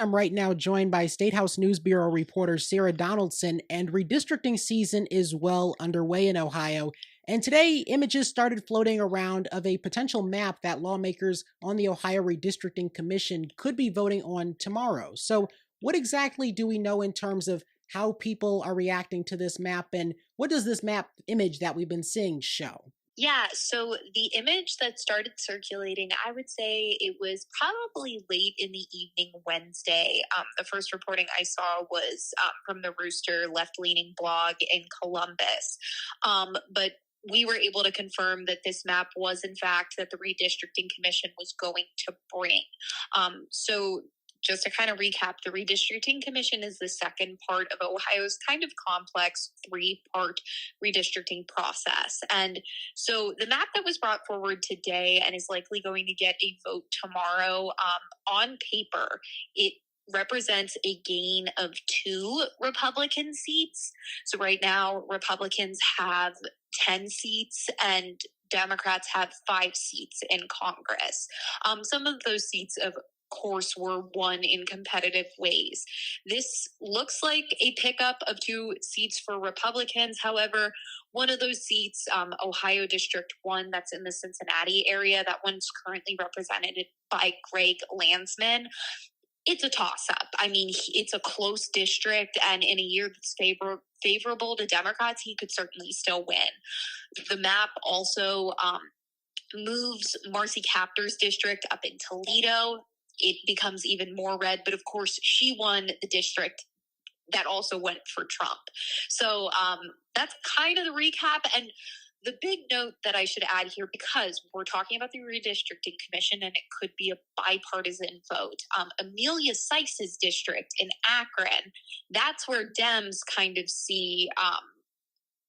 I'm right now joined by Statehouse News Bureau reporter Sarah Donaldson, and redistricting season is well underway in Ohio. And today, images started floating around of a potential map that lawmakers on the Ohio Redistricting Commission could be voting on tomorrow. So, what exactly do we know in terms of how people are reacting to this map, and what does this map image that we've been seeing show? Yeah, so the image that started circulating, I would say it was probably late in the evening Wednesday. The first reporting I saw was from the Rooster left leaning blog in Columbus. But we were able to confirm that this map was, in fact, that the Redistricting Commission was going to bring. So just to kind of recap, the Redistricting Commission is the second part of Ohio's kind of complex three-part redistricting process. And so the map that was brought forward today and is likely going to get a vote tomorrow, on paper, it represents a gain of 2 Republican seats. So right now, Republicans have 10 seats and Democrats have 5 seats in Congress. Some of those seats, of course, were won in competitive ways. This looks like a pickup of 2 seats for Republicans. However, one of those seats, Ohio District 1, that's in the Cincinnati area, that one's currently represented by Greg Landsman. It's a toss-up. I mean, it's a close district, and in a year that's favorable to Democrats, he could certainly still win. The map also moves Marcy Kaptur's district up in Toledo. It becomes even more red, but of course, she won the district that also went for Trump. So that's kind of the recap. And the big note that I should add here, because we're talking about the Redistricting Commission and it could be a bipartisan vote, Amelia Sice's district in Akron, that's where Dems kind of see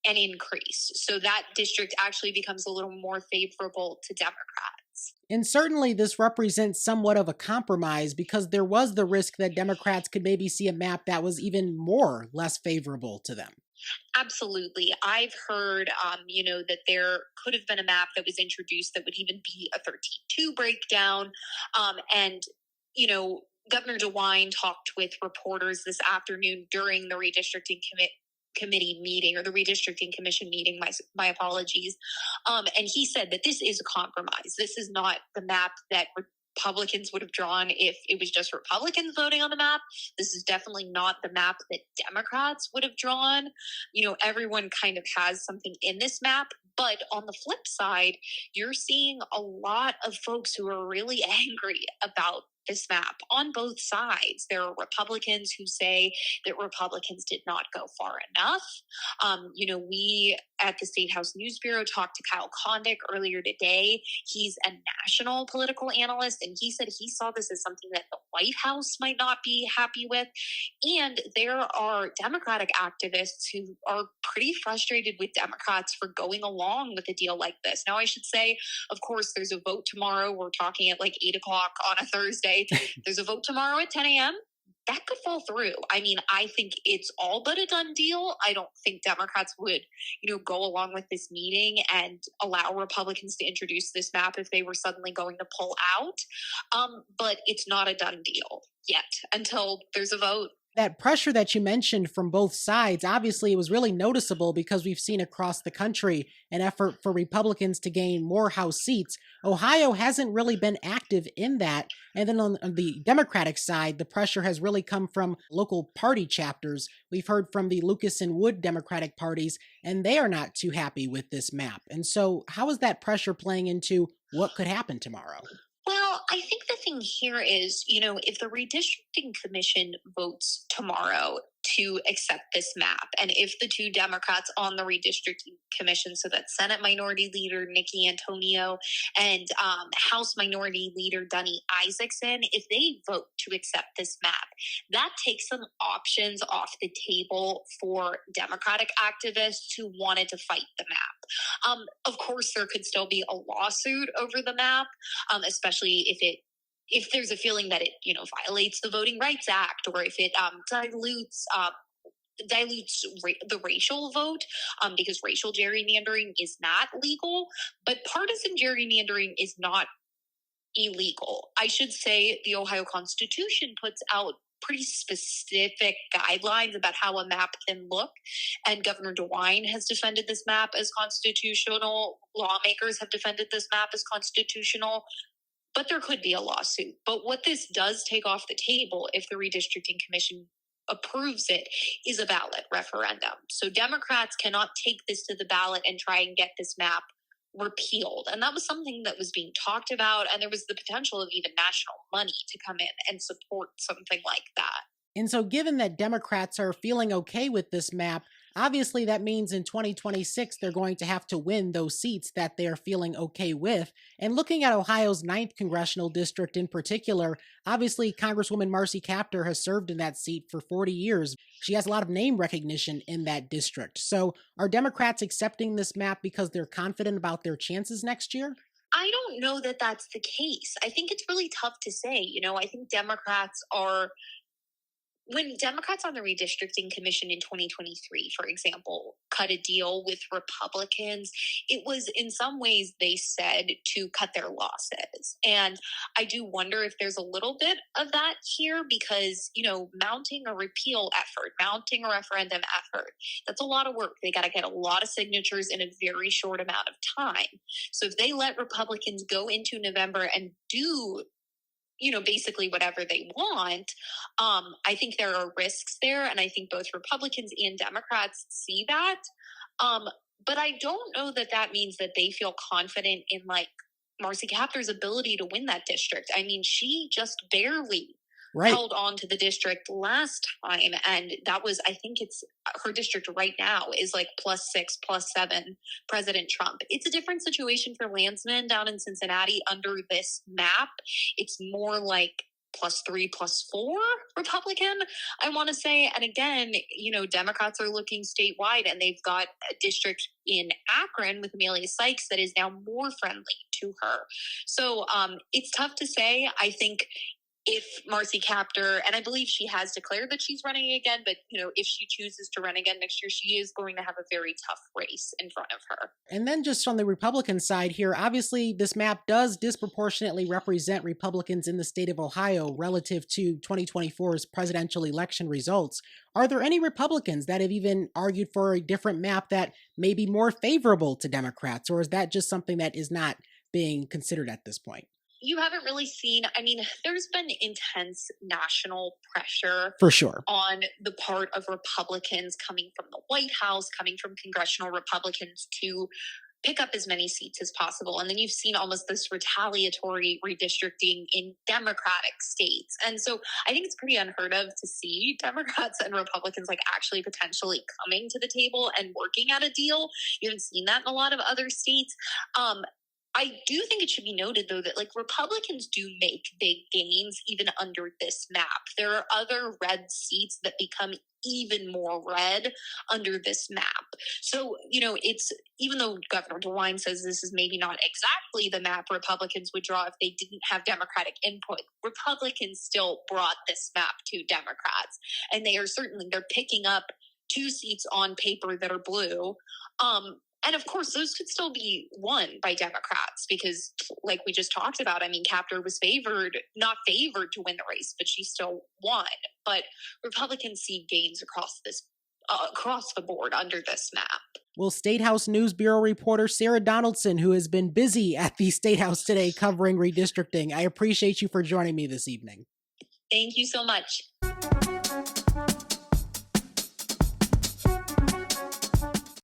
an increase. So that district actually becomes a little more favorable to Democrats. And certainly this represents somewhat of a compromise because there was the risk that Democrats could maybe see a map that was even more less favorable to them. Absolutely. I've heard, that there could have been a map that was introduced that would even be a 13-2 breakdown. Governor DeWine talked with reporters this afternoon during the redistricting committee meeting, or the redistricting commission meeting, my apologies. And he said that this is a compromise. This is not the map that Republicans would have drawn if it was just Republicans voting on the map. This is definitely not the map that Democrats would have drawn. Everyone kind of has something in this map. But on the flip side, you're seeing a lot of folks who are really angry about this map on both sides. There are Republicans who say that Republicans did not go far enough. We at the Statehouse News Bureau talked to Kyle Kondik earlier today. He's a national political analyst, and he said he saw this as something that the White House might not be happy with. And there are Democratic activists who are pretty frustrated with Democrats for going along with a deal like this. Now, I should say, of course, there's a vote tomorrow. We're talking at like 8 o'clock on a Thursday. There's a vote tomorrow at 10 a.m. That could fall through. I mean, I think it's all but a done deal. I don't think Democrats would, go along with this meeting and allow Republicans to introduce this map if they were suddenly going to pull out. But it's not a done deal yet until there's a vote. That pressure that you mentioned from both sides, obviously it was really noticeable because we've seen across the country an effort for Republicans to gain more House seats. Ohio hasn't really been active in that. And then on the Democratic side, the pressure has really come from local party chapters. We've heard from the Lucas and Wood Democratic parties, and they are not too happy with this map. And so how is that pressure playing into what could happen tomorrow? Well, I think the thing here is, if the Redistricting Commission votes tomorrow to accept this map, and if the 2 Democrats on the Redistricting Commission, so that's Senate Minority Leader Nikki Antonio and House Minority Leader Dunny Isaacson, if they vote to accept this map, that takes some options off the table for Democratic activists who wanted to fight the map. Of course, there could still be a lawsuit over the map, especially if there's a feeling that it, violates the Voting Rights Act, or if it dilutes the racial vote, because racial gerrymandering is not legal, but partisan gerrymandering is not illegal. I should say the Ohio Constitution puts out pretty specific guidelines about how a map can look. And Governor DeWine has defended this map as constitutional. Lawmakers have defended this map as constitutional. But there could be a lawsuit. But what this does take off the table, if the Redistricting Commission approves it, is a ballot referendum. So Democrats cannot take this to the ballot and try and get this map repealed. And that was something that was being talked about. And there was the potential of even national money to come in and support something like that. And so given that Democrats are feeling okay with this map, obviously that means in 2026 they're going to have to win those seats that they're feeling okay with. And looking at Ohio's 9th Congressional District in particular, obviously Congresswoman Marcy Kaptur has served in that seat for 40 years. She has a lot of name recognition in that district. So are Democrats accepting this map because they're confident about their chances next year? I don't know that that's the case. I think it's really tough to say. I think Democrats are... When Democrats on the Redistricting Commission in 2023, for example, cut a deal with Republicans, it was in some ways they said to cut their losses. And I do wonder if there's a little bit of that here because, mounting a repeal effort, mounting a referendum effort, that's a lot of work. They got to get a lot of signatures in a very short amount of time. So if they let Republicans go into November and do basically whatever they want, I think there are risks there. And I think both Republicans and Democrats see that. But I don't know that that means that they feel confident in Marcy Kaptur's ability to win that district. I mean, she just barely held on to the district last time. And that was, I think it's her district right now is +6, +7 President Trump. It's a different situation for Landsman down in Cincinnati under this map. It's more +3, +4 Republican, I want to say. And again, Democrats are looking statewide and they've got a district in Akron with Amelia Sykes that is now more friendly to her. So it's tough to say. I think if Marcy Kaptur, and I believe she has declared that she's running again, but if she chooses to run again next year, she is going to have a very tough race in front of her. And then just on the Republican side here, obviously this map does disproportionately represent Republicans in the state of Ohio relative to 2024's presidential election results. Are there any Republicans that have even argued for a different map that may be more favorable to Democrats, or is that just something that is not being considered at this point? You haven't really seen, there's been intense national pressure for sure on the part of Republicans coming from the White House, coming from congressional Republicans to pick up as many seats as possible. And then you've seen almost this retaliatory redistricting in Democratic states. And so I think it's pretty unheard of to see Democrats and Republicans actually potentially coming to the table and working at a deal. You haven't seen that in a lot of other states. I do think it should be noted, though, that Republicans do make big gains even under this map. There are other red seats that become even more red under this map. So, it's, even though Governor DeWine says this is maybe not exactly the map Republicans would draw if they didn't have Democratic input, Republicans still brought this map to Democrats. And they're picking up 2 seats on paper that are blue. And of course, those could still be won by Democrats because, like we just talked about, Kaptur was not favored to win the race, but she still won. But Republicans see gains across the board under this map. Well, Statehouse News Bureau reporter Sarah Donaldson, who has been busy at the Statehouse today covering redistricting, I appreciate you for joining me this evening. Thank you so much.